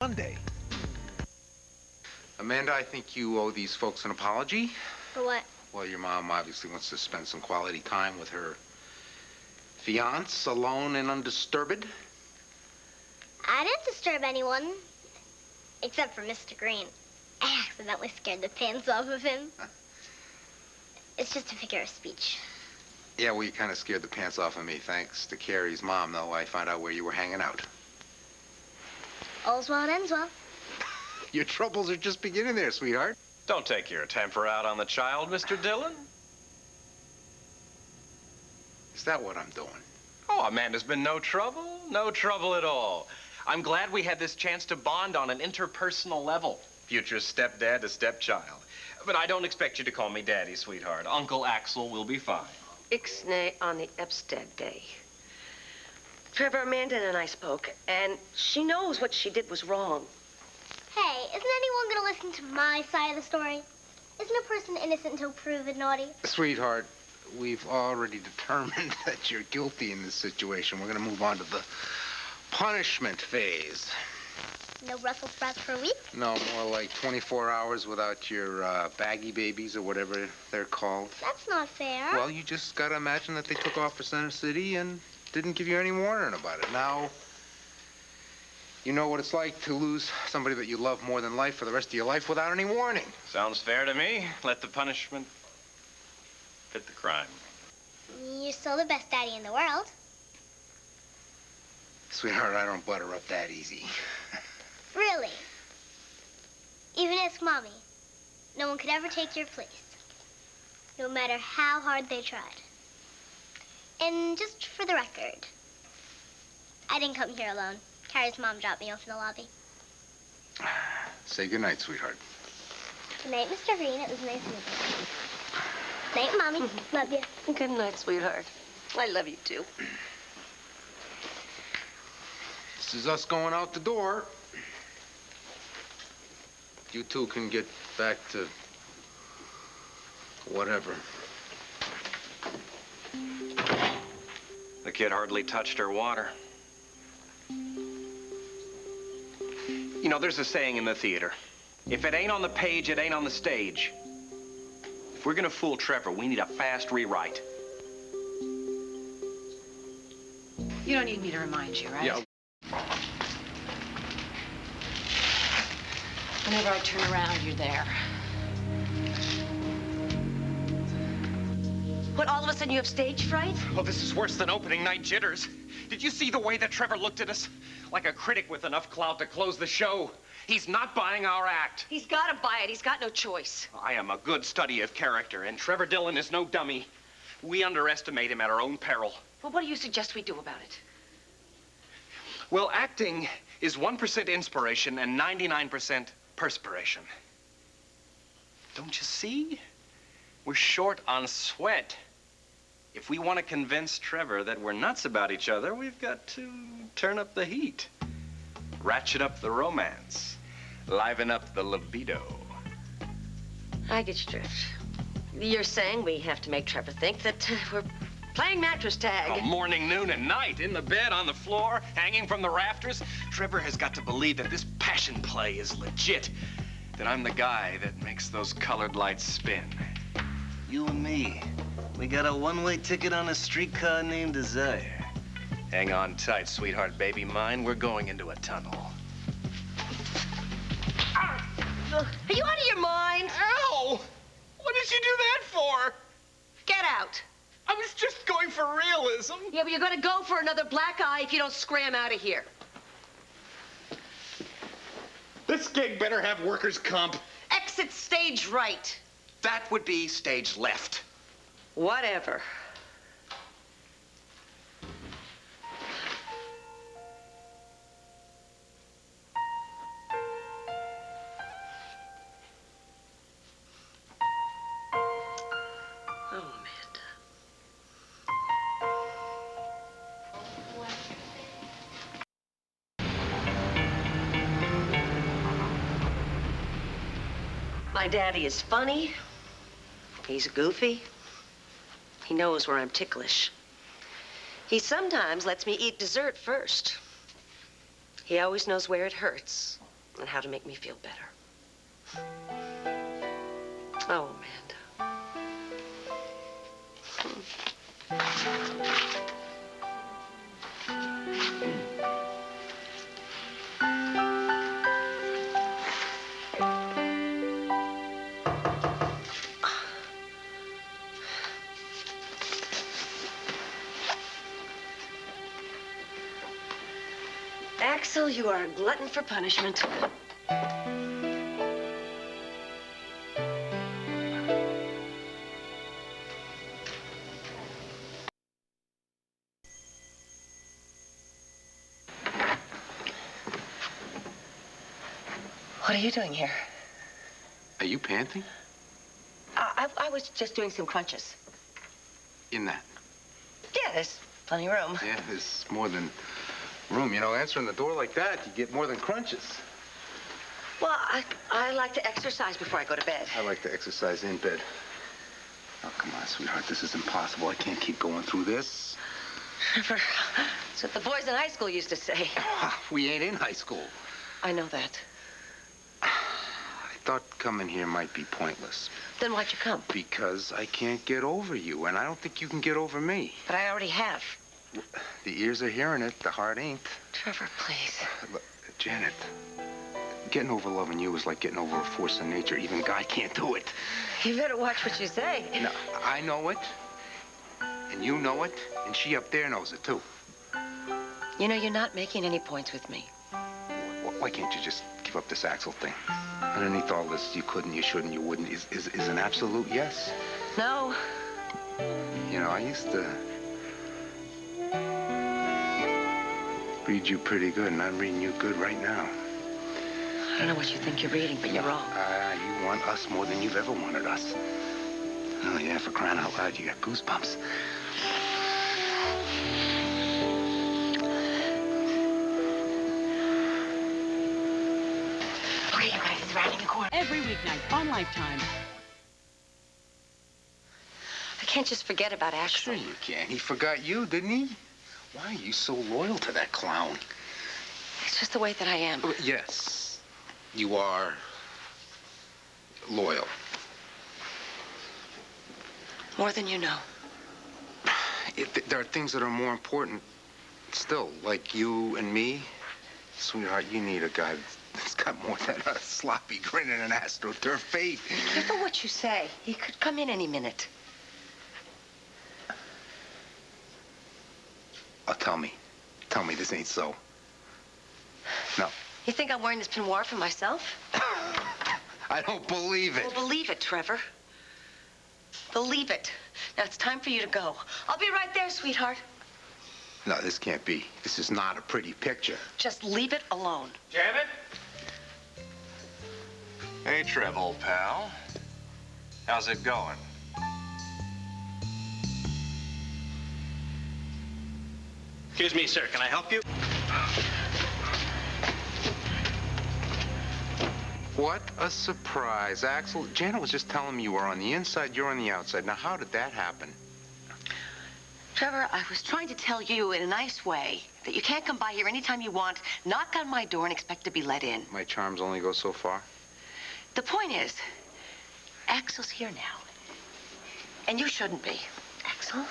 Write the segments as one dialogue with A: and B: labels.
A: Monday.
B: Amanda, I think you owe these folks an apology.
C: For what?
B: Well, your mom obviously wants to spend some quality time with her fiance, alone and undisturbed.
C: I didn't disturb anyone. Except for Mr. Green. I accidentally scared the pants off of him. It's just a figure of speech.
B: Yeah, well, you kind of scared the pants off of me. Thanks to Carrie's mom, though, I found out where you were hanging out.
C: All's well that ends well.
B: Your troubles are just beginning there, sweetheart.
A: Don't take your temper out on the child, Mr. Dillon.
B: Is that what I'm doing?
A: Oh, Amanda's been no trouble at all. I'm glad we had this chance to bond on an interpersonal level. Future stepdad to stepchild. But I don't expect you to call me Daddy, sweetheart. Uncle Axel will be fine.
D: Ixnay on the Epstead day. Trevor, Amanda and I spoke, and she knows what she did was wrong.
C: Hey, isn't anyone gonna listen to my side of the story? Isn't a person innocent until proven naughty?
B: Sweetheart, we've already determined that you're guilty in this situation. We're gonna move on to the punishment phase.
C: No Brussels sprouts for a week?
B: No, more like 24 hours without your baggy babies or whatever they're called.
C: That's not fair.
B: Well, you just gotta imagine that they took off for Center City and didn't give you any warning about it. Now, you know what it's like to lose somebody that you love more than life for the rest of your life without any warning.
A: Sounds fair to me. Let the punishment fit the crime.
C: You're still the best daddy in the world.
B: Sweetheart, I don't butter up that easy.
C: Really? Even ask Mommy. No one could ever take your place. No matter how hard they tried. And just for the record, I didn't come here alone. Carrie's mom dropped me off in the lobby.
B: Say goodnight, sweetheart.
C: Good night, Mr. Green. It was nice meeting you. Night, Mommy. Love you.
D: Good night, sweetheart. I love you, too.
B: This is us going out the door. You two can get back to whatever.
A: The kid hardly touched her water. You know, there's a saying in the theater. If it ain't on the page, it ain't on the stage. If we're gonna fool Trevor, we need a fast rewrite.
E: You don't need me to remind you, right?
B: Yeah.
E: Whenever I turn around, you're there.
D: What, all of a sudden you have stage fright?
A: Oh, this is worse than opening night jitters. Did you see the way that Trevor looked at us? Like a critic with enough clout to close the show. He's not buying our act.
D: He's got to buy it. He's got no choice.
A: I am a good study of character, and Trevor Dillon is no dummy. We underestimate him at our own peril.
D: Well, what do you suggest we do about it?
A: Well, acting is 1% inspiration and 99% perspiration. Don't you see? We're short on sweat. If we want to convince Trevor that we're nuts about each other, we've got to turn up the heat, ratchet up the romance, liven up the libido.
D: I get your drift. You're saying we have to make Trevor think that we're playing mattress tag.
A: Oh, morning, noon, and night, in the bed, on the floor, hanging from the rafters. Trevor has got to believe that this passion play is legit, that I'm the guy that makes those colored lights spin. You and me, we got a one-way ticket on a streetcar named Desire. Hang on tight, sweetheart, baby mine. We're going into a tunnel.
D: Are you out of your mind?
A: Ow! What did you do that for?
D: Get out.
A: I was just going for realism.
D: Yeah, but you're going to go for another black eye if you don't scram out of here.
A: This gig better have workers' comp.
D: Exit stage right.
A: That would be stage left.
D: Whatever. Oh, Amanda. My daddy is funny. He's goofy. He knows where I'm ticklish. He sometimes lets me eat dessert first. He always knows where it hurts. and how to make me feel better. Oh, Amanda. Axel, you are a glutton for punishment. What are you doing here?
B: Are you panting?
D: I was just doing some crunches.
B: In that?
D: Yeah, there's plenty of room.
B: Yeah, there's more than room. You know, answering the door like that, you get more than crunches.
D: Well, I like to exercise before I go to bed.
B: I like to exercise in bed. Oh, come on, sweetheart. This is impossible. I can't keep going through this.
D: Trevor, that's what the boys in high school used to say.
B: We ain't in high school.
D: I know that.
B: I thought coming here might be pointless.
D: Then why'd you come?
B: Because I can't get over you, and I don't think you can get over me.
D: But I already have.
B: The ears are hearing it, the heart ain't.
D: Trevor, please.
B: Look, Janet, getting over loving you is like getting over a force of nature. Even Guy can't do it.
D: You better watch what you say.
B: No, I know it, and you know it, and she up there knows it, too.
D: You know, you're not making any points with me.
B: Why can't you just give up this Axel thing? Underneath all this, you couldn't, you shouldn't, you wouldn't, is an absolute yes.
D: No.
B: You know, I used to read you pretty good, and I'm reading you good right now.
D: I don't know what you think you're reading, but you're wrong.
B: You want us more than you've ever wanted us. Oh, yeah, for crying out loud, you got goosebumps.
D: Okay, you guys, it's rounding the corner.
E: Every weeknight on Lifetime.
D: I can't just forget about Axel.
B: Sure you can. He forgot you, didn't he? Why are you so loyal to that clown?
D: It's just the way that I am.
B: Yes, you are loyal.
D: More than you know.
B: There are things that are more important still, like you and me. Sweetheart, you need a guy that's got more than a sloppy grin and an astroturf fate.
D: Be careful what you say. He could come in any minute.
B: Oh, tell me this ain't so. No.
D: You think I'm wearing this peignoir for myself?
B: I don't believe it.
D: Well, believe it, Trevor. Believe it. Now, it's time for you to go. I'll be right there, sweetheart.
B: No, this can't be. This is not a pretty picture.
D: Just leave it alone.
A: Janet? Hey, Trev, old pal. How's it going? Excuse me, sir. Can I help you?
B: What a surprise, Axel. Janet was just telling me you were on the inside, you're on the outside. Now, how did that happen?
D: Trevor, I was trying to tell you in a nice way that you can't come by here anytime you want, knock on my door, and expect to be let in.
B: My charms only go so far.
D: The point is, Axel's here now. And you shouldn't be. Axel?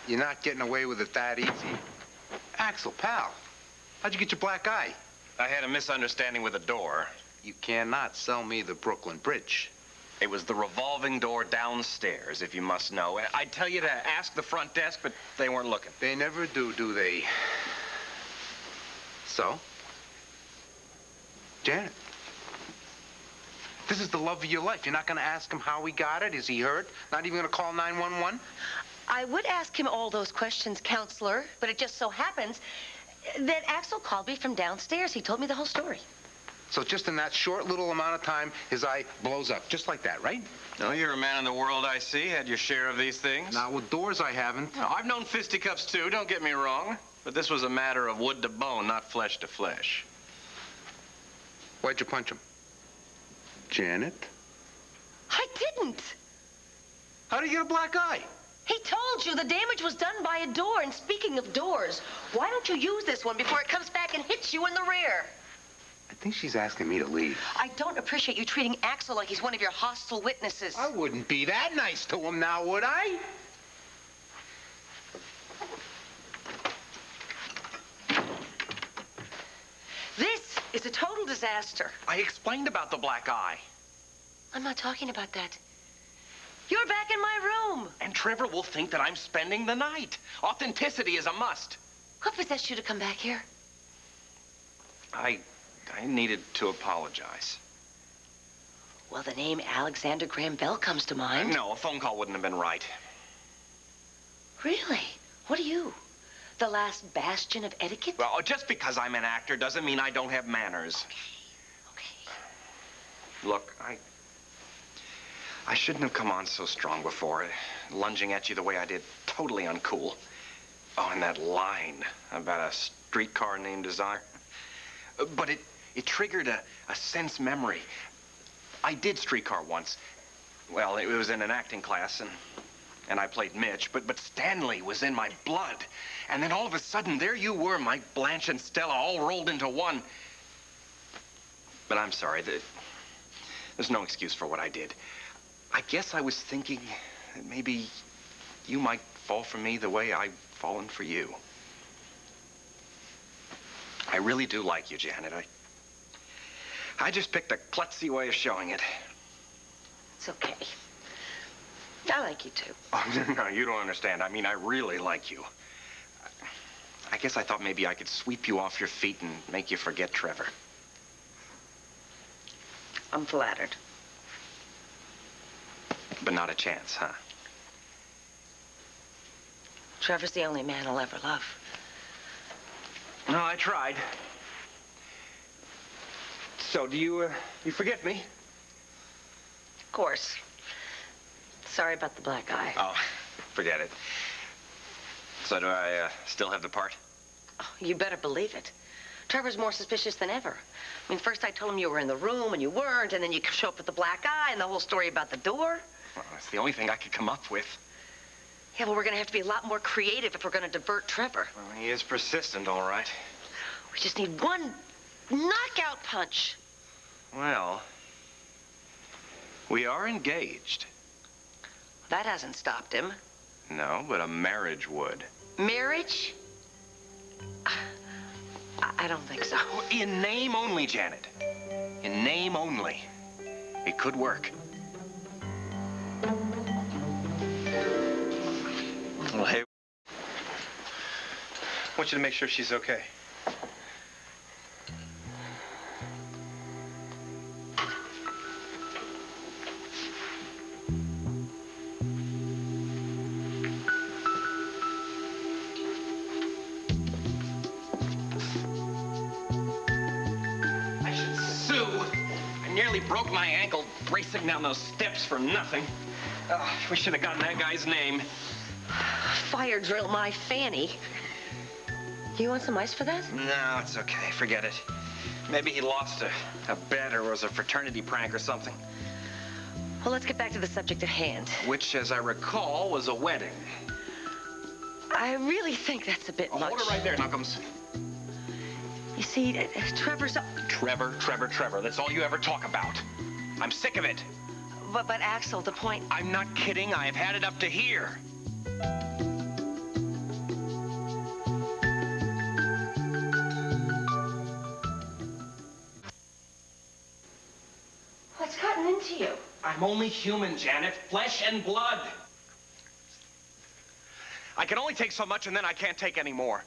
B: You're not getting away with it that easy. Axel, pal, how'd you get your black eye?
A: I had a misunderstanding with a door.
B: You cannot sell me the Brooklyn Bridge.
A: It was the revolving door downstairs, if you must know. I'd tell you to ask the front desk, but they weren't looking.
B: They never do they? So? Janet, this is the love of your life. You're not going to ask him how he got it? Is he hurt? Not even going to call 911?
D: I would ask him all those questions, counselor, but it just so happens that Axel called me from downstairs. He told me the whole story.
B: So just in that short little amount of time, his eye blows up, just like that, right?
A: No, you're a man in the world, I see. Had your share of these things.
B: Now, with doors, I haven't.
A: No, I've known fisticuffs, too. Don't get me wrong. But this was a matter of wood to bone, not flesh to flesh.
B: Why'd you punch him? Janet?
D: I didn't.
B: How did you get a black eye?
D: He told you the damage was done by a door. And speaking of doors, why don't you use this one before it comes back and hits you in the rear?
B: I think she's asking me to leave.
D: I don't appreciate you treating Axel like he's one of your hostile witnesses.
B: I wouldn't be that nice to him now, would I?
D: This is a total disaster.
A: I explained about the black eye.
D: I'm not talking about that. You're back in my room.
A: And Trevor will think that I'm spending the night. Authenticity is a must.
D: What possessed you to come back here?
A: I needed to apologize.
D: Well, the name Alexander Graham Bell comes to mind.
A: No, a phone call wouldn't have been right.
D: Really? What are you? The last bastion of etiquette?
A: Well, just because I'm an actor doesn't mean I don't have manners.
D: Okay.
A: Look, I shouldn't have come on so strong before, lunging at you the way I did. Totally uncool. Oh, and that line about a streetcar named Desire. But it triggered a sense memory. I did streetcar once. Well, it was in an acting class, and I played Mitch, but Stanley was in my blood. And then all of a sudden, there you were, Mike, Blanche, and Stella all rolled into one. But I'm sorry, there's no excuse for what I did. I guess I was thinking that maybe you might fall for me the way I've fallen for you. I really do like you, Janet. I just picked a klutzy way of showing it.
D: It's okay. I like you too.
A: Oh, no, you don't understand. I mean, I really like you. I guess I thought maybe I could sweep you off your feet and make you forget Trevor.
D: I'm flattered.
A: But not a chance, huh?
D: Trevor's the only man I'll ever love.
A: No, I tried. So, do you forget me?
D: Of course. Sorry about the black eye.
A: Oh, forget it. So do I still have the part?
D: Oh, you better believe it. Trevor's more suspicious than ever. I mean, first I told him you were in the room and you weren't, and then you show up with the black eye and the whole story about the door.
A: Well, that's the only thing I could come up with.
D: Yeah, well, we're gonna have to be a lot more creative if we're gonna divert Trevor.
A: Well, he is persistent, all right.
D: We just need one knockout punch.
A: Well, we are engaged.
D: That hasn't stopped him.
A: No, but a marriage would.
D: Marriage? I don't think so.
A: In name only, Janet. In name only. It could work. Well, hey. I want you to make sure she's okay. I should sue. I nearly broke my ankle racing down those steps for nothing. We should have gotten that guy's name.
D: Fire drill my fanny. You want some ice for that?
A: No, it's okay. Forget it. Maybe he lost a bet or was a fraternity prank or something.
D: Well, let's get back to the subject at hand.
A: Which, as I recall, was a wedding.
D: I really think that's a bit much.
A: Hold it right there, Knuckles.
D: You see, Trevor's...
A: Trevor. That's all you ever talk about. I'm sick of it.
D: But Axel, the point...
A: I'm not kidding. I have had it up to here.
D: What's gotten into you?
A: I'm only human, Janet. Flesh and blood. I can only take so much, and then I can't take any more.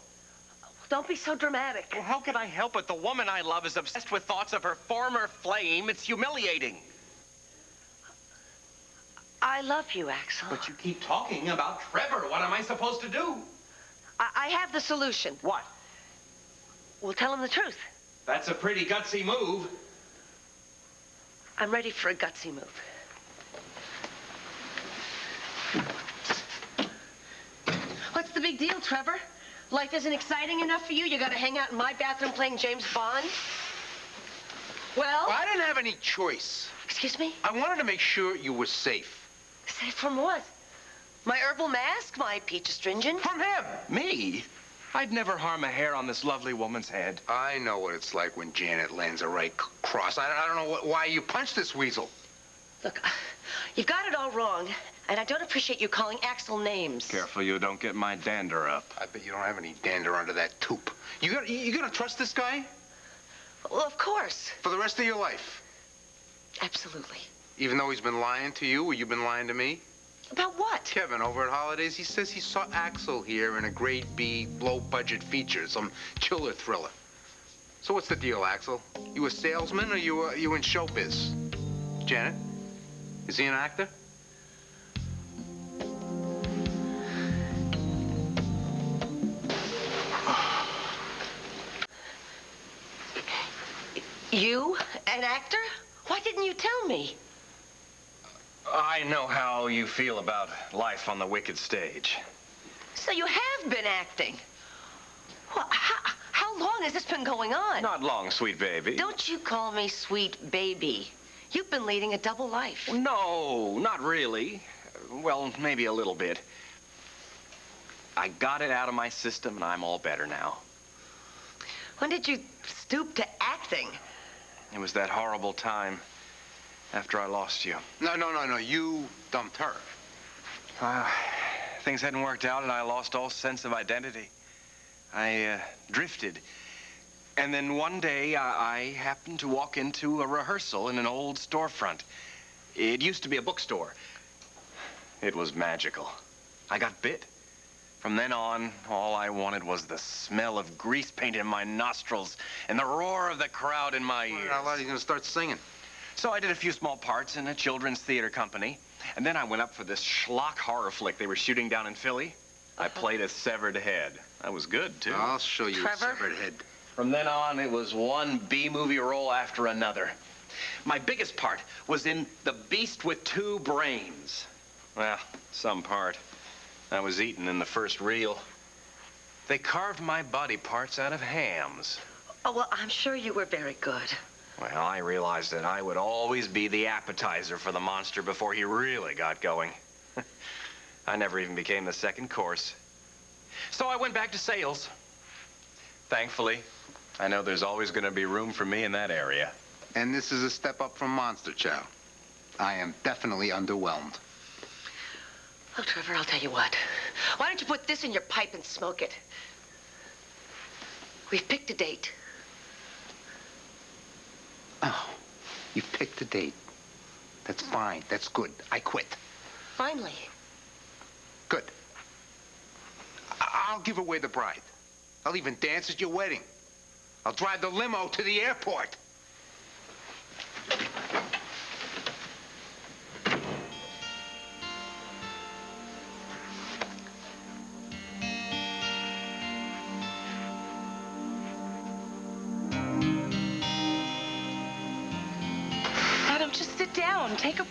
D: Don't be so dramatic.
A: Well, how can I help it? The woman I love is obsessed with thoughts of her former flame. It's humiliating.
D: I love you, Axel.
A: But you keep talking about Trevor. What am I supposed to do?
D: I have the solution.
A: What?
D: We'll tell him the truth.
A: That's a pretty gutsy move.
D: I'm ready for a gutsy move. What's the big deal, Trevor? Life isn't exciting enough for you? You gotta hang out in my bathroom playing James Bond? Well?
B: I didn't have any choice.
D: Excuse me?
B: I wanted to make sure you were safe.
D: Safe from what? My herbal mask, my peach astringent.
B: From him!
A: Me? I'd never harm a hair on this lovely woman's head.
B: I know what it's like when Janet lands a right cross. I don't know why you punched this weasel.
D: Look, you've got it all wrong, and I don't appreciate you calling Axel names.
A: Careful you don't get my dander up.
B: I bet you don't have any dander under that toop. You gonna trust this guy?
D: Well, of course.
B: For the rest of your life?
D: Absolutely.
B: Even though he's been lying to you, or you've been lying to me?
D: About what?
B: Kevin, over at Holidays, he says he saw Axel here in a grade B, low-budget feature, some chiller thriller. So what's the deal, Axel? You a salesman, or you in showbiz? Janet, is he an actor?
D: You, an actor? Why didn't you tell me?
A: I know how you feel about life on the wicked stage.
D: So you have been acting. Well, how long has this been going on?
A: Not long, sweet baby.
D: Don't you call me sweet baby. You've been leading a double life.
A: No, not really. Well, maybe a little bit. I got it out of my system, and I'm all better now.
D: When did you stoop to acting?
A: It was that horrible time after I lost you.
B: No. You dumped her.
A: Things hadn't worked out, and I lost all sense of identity. I drifted. And then one day, I happened to walk into a rehearsal in an old storefront. It used to be a bookstore. It was magical. I got bit. From then on, all I wanted was the smell of grease paint in my nostrils and the roar of the crowd in my ears.
B: How loud are you gonna start singing?
A: So I did a few small parts in a children's theater company. And then I went up for this schlock horror flick they were shooting down in Philly. I played a severed head. That was good, too.
B: I'll show you
D: Trevor?
B: a severed head.
A: From then on, it was one B-movie role after another. My biggest part was in The Beast with Two Brains. Well, some part. I was eaten in the first reel. They carved my body parts out of hams.
D: Oh, well, I'm sure you were very good.
A: Well, I realized that I would always be the appetizer for the monster before he really got going. I never even became the second course. So I went back to sales. Thankfully, I know there's always going to be room for me in that area.
B: And this is a step up from Monster Chow. I am definitely underwhelmed.
D: Oh, Trevor, I'll tell you what. Why don't you put this in your pipe and smoke it? We've picked a date.
B: Oh, you picked a date. That's fine. That's good. I quit.
D: Finally.
B: Good. I'll give away the bride. I'll even dance at your wedding. I'll drive the limo to the airport.
E: Adam, just sit down. Take a